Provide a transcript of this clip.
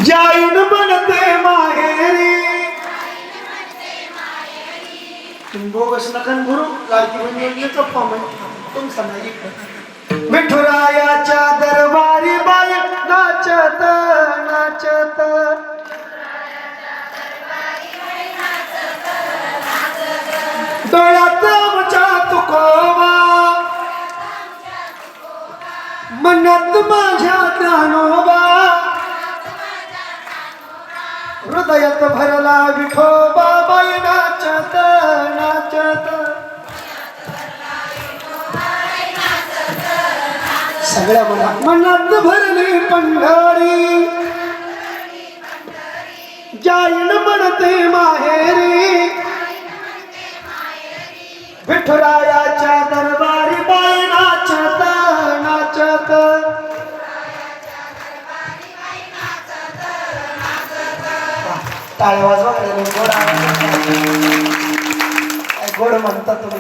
जाईन म्हणते माहेरी तुम्ही बोगस नका गुरु लाडकी बहिणीने चप्पा म्हणजे तुमचा नाही विठुरायाच्या दरबारी बाई नाचत नाचत डोळ्यात आमच्या तुकोबा मनात माझ्या ज्ञानोबा हृदयात भरला विठोबा बाई नाचत नाचत सगळ्या मनात भरली पंढरी जाईन म्हणते माहेरी विठुरायाच्या दरबारी बाई नाचत नाचत टाळ्या वाजवा गोड म्हणतात तुम्ही